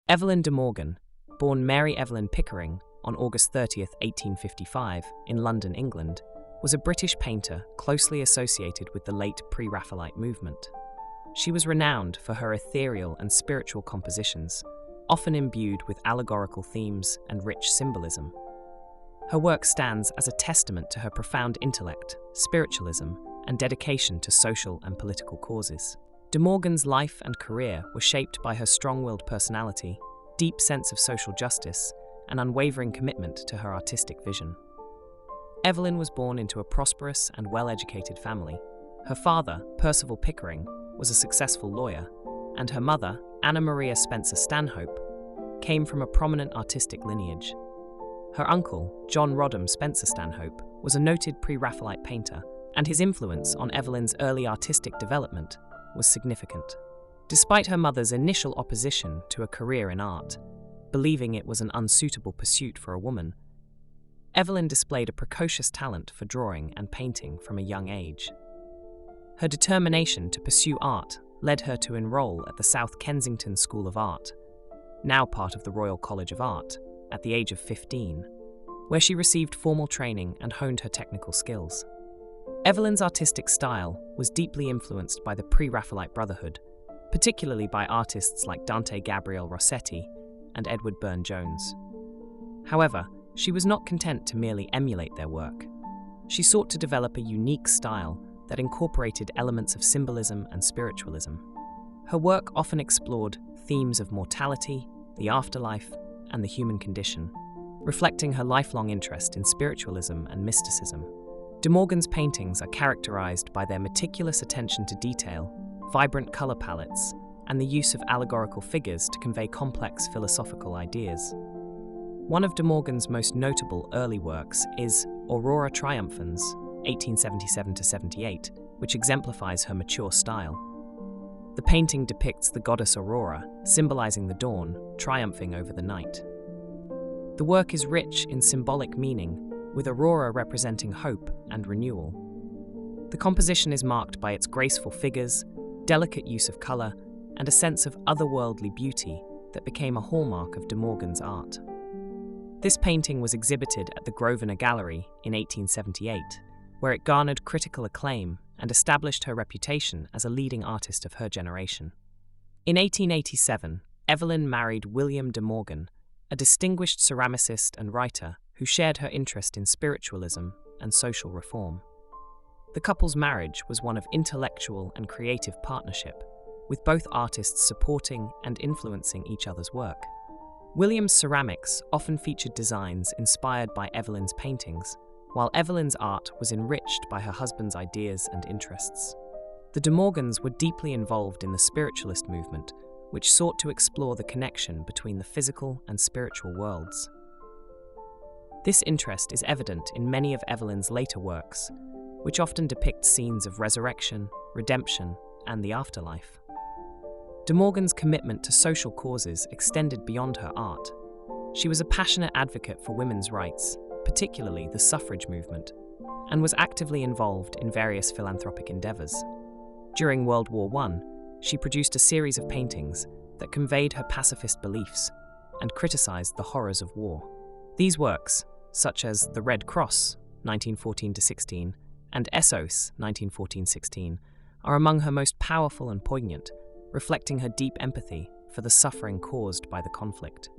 Evelyn De Morgan, born Mary Evelyn Pickering on August 30, 1855, in London, England, was a British painter closely associated with the late Pre-Raphaelite movement. She was renowned for her ethereal and spiritual compositions, often imbued with allegorical themes and rich symbolism. Her work stands as a testament to her profound intellect, spiritualism, and dedication to social and political causes. De Morgan's life and career were shaped by her strong-willed personality, deep sense of social justice, and unwavering commitment to her artistic vision. Evelyn was born into a prosperous and well-educated family. Her father, Percival Pickering, was a successful lawyer, and her mother, Anna Maria Spencer Stanhope, came from a prominent artistic lineage. Her uncle, John Rodham Spencer Stanhope, was a noted Pre-Raphaelite painter, and his influence on Evelyn's early artistic development was significant. Despite her mother's initial opposition to a career in art, believing it was an unsuitable pursuit for a woman, Evelyn displayed a precocious talent for drawing and painting from a young age. Her determination to pursue art led her to enroll at the South Kensington School of Art, now part of the Royal College of Art, at the age of 15, where she received formal training and honed her technical skills. Evelyn's artistic style was deeply influenced by the Pre-Raphaelite Brotherhood, particularly by artists like Dante Gabriel Rossetti and Edward Burne-Jones. However, she was not content to merely emulate their work. She sought to develop a unique style that incorporated elements of symbolism and spiritualism. Her work often explored themes of mortality, the afterlife, and the human condition, reflecting her lifelong interest in spiritualism and mysticism. De Morgan's paintings are characterized by their meticulous attention to detail, vibrant color palettes, and the use of allegorical figures to convey complex philosophical ideas. One of De Morgan's most notable early works is Aurora Triumphans, 1877-78, which exemplifies her mature style. The painting depicts the goddess Aurora, symbolizing the dawn, triumphing over the night. The work is rich in symbolic meaning, with Aurora representing hope and renewal. The composition is marked by its graceful figures, delicate use of color, and a sense of otherworldly beauty that became a hallmark of De Morgan's art. This painting was exhibited at the Grosvenor Gallery in 1878, where it garnered critical acclaim and established her reputation as a leading artist of her generation. In 1887, Evelyn married William De Morgan, a distinguished ceramicist and writer who shared her interest in spiritualism and social reform. The couple's marriage was one of intellectual and creative partnership, with both artists supporting and influencing each other's work. William's ceramics often featured designs inspired by Evelyn's paintings, while Evelyn's art was enriched by her husband's ideas and interests. The De Morgans were deeply involved in the spiritualist movement, which sought to explore the connection between the physical and spiritual worlds. This interest is evident in many of Evelyn's later works, which often depict scenes of resurrection, redemption, and the afterlife. De Morgan's commitment to social causes extended beyond her art. She was a passionate advocate for women's rights, particularly the suffrage movement, and was actively involved in various philanthropic endeavors. During World War I, she produced a series of paintings that conveyed her pacifist beliefs and criticized the horrors of war. These works, such as The Red Cross, 1914-16, and Essos, 1914-16, are among her most powerful and poignant, reflecting her deep empathy for the suffering caused by the conflict.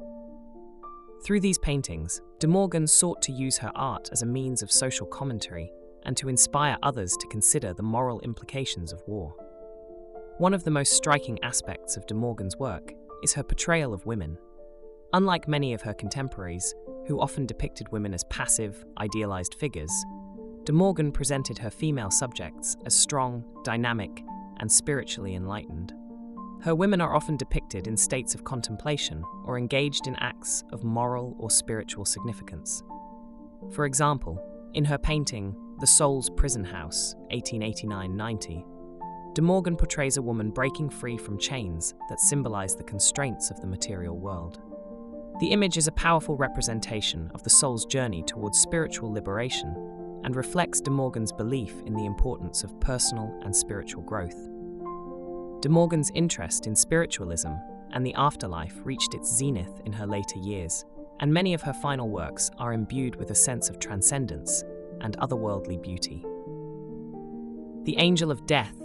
Through these paintings, De Morgan sought to use her art as a means of social commentary and to inspire others to consider the moral implications of war. One of the most striking aspects of De Morgan's work is her portrayal of women. Unlike many of her contemporaries, who often depicted women as passive, idealized figures, De Morgan presented her female subjects as strong, dynamic, and spiritually enlightened. Her women are often depicted in states of contemplation or engaged in acts of moral or spiritual significance. For example, in her painting, The Soul's Prison House, 1889-90, De Morgan portrays a woman breaking free from chains that symbolize the constraints of the material world. The image is a powerful representation of the soul's journey towards spiritual liberation and reflects De Morgan's belief in the importance of personal and spiritual growth. De Morgan's interest in spiritualism and the afterlife reached its zenith in her later years, and many of her final works are imbued with a sense of transcendence and otherworldly beauty. The Angel of Death,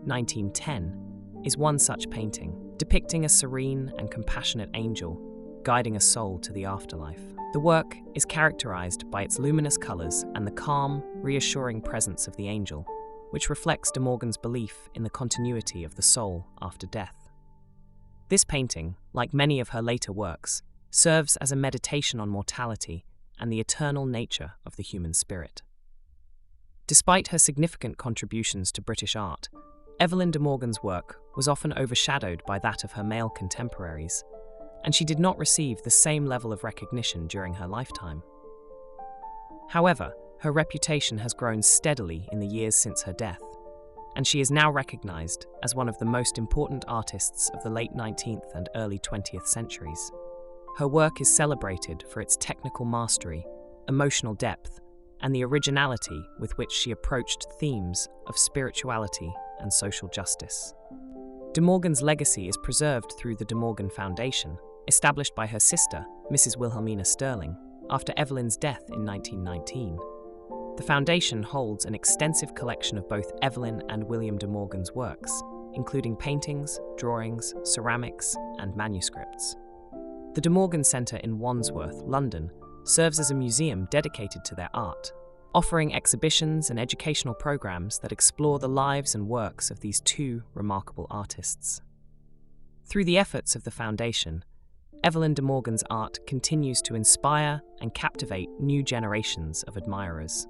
1910, is one such painting, depicting a serene and compassionate angel guiding a soul to the afterlife. The work is characterized by its luminous colors and the calm, reassuring presence of the angel, which reflects De Morgan's belief in the continuity of the soul after death. This painting, like many of her later works, serves as a meditation on mortality and the eternal nature of the human spirit. Despite her significant contributions to British art, Evelyn De Morgan's work was often overshadowed by that of her male contemporaries, and she did not receive the same level of recognition during her lifetime. However, her reputation has grown steadily in the years since her death, and she is now recognized as one of the most important artists of the late 19th and early 20th centuries. Her work is celebrated for its technical mastery, emotional depth, and the originality with which she approached themes of spirituality and social justice. De Morgan's legacy is preserved through the De Morgan Foundation, established by her sister, Mrs. Wilhelmina Sterling, after Evelyn's death in 1919. The foundation holds an extensive collection of both Evelyn and William De Morgan's works, including paintings, drawings, ceramics, and manuscripts. The De Morgan Centre in Wandsworth, London, serves as a museum dedicated to their art, offering exhibitions and educational programs that explore the lives and works of these two remarkable artists. Through the efforts of the foundation, Evelyn De Morgan's art continues to inspire and captivate new generations of admirers.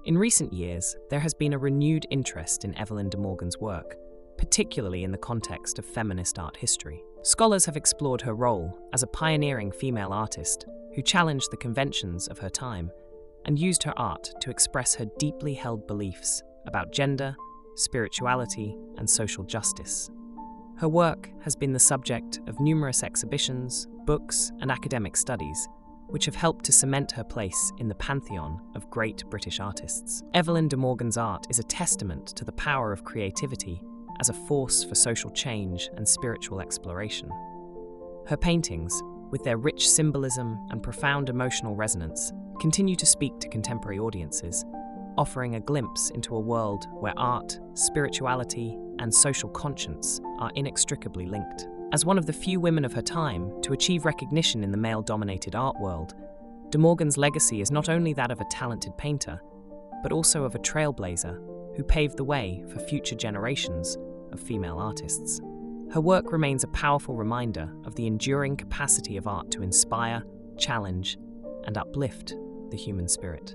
In recent years, there has been a renewed interest in Evelyn De Morgan's work, particularly in the context of feminist art history. Scholars have explored her role as a pioneering female artist who challenged the conventions of her time and used her art to express her deeply held beliefs about gender, spirituality, and social justice. Her work has been the subject of numerous exhibitions, books, and academic studies, which have helped to cement her place in the pantheon of great British artists. Evelyn De Morgan's art is a testament to the power of creativity as a force for social change and spiritual exploration. Her paintings, with their rich symbolism and profound emotional resonance, continue to speak to contemporary audiences, offering a glimpse into a world where art, spirituality, and social conscience are inextricably linked. As one of the few women of her time to achieve recognition in the male-dominated art world, De Morgan's legacy is not only that of a talented painter, but also of a trailblazer who paved the way for future generations of female artists. Her work remains a powerful reminder of the enduring capacity of art to inspire, challenge, and uplift the human spirit.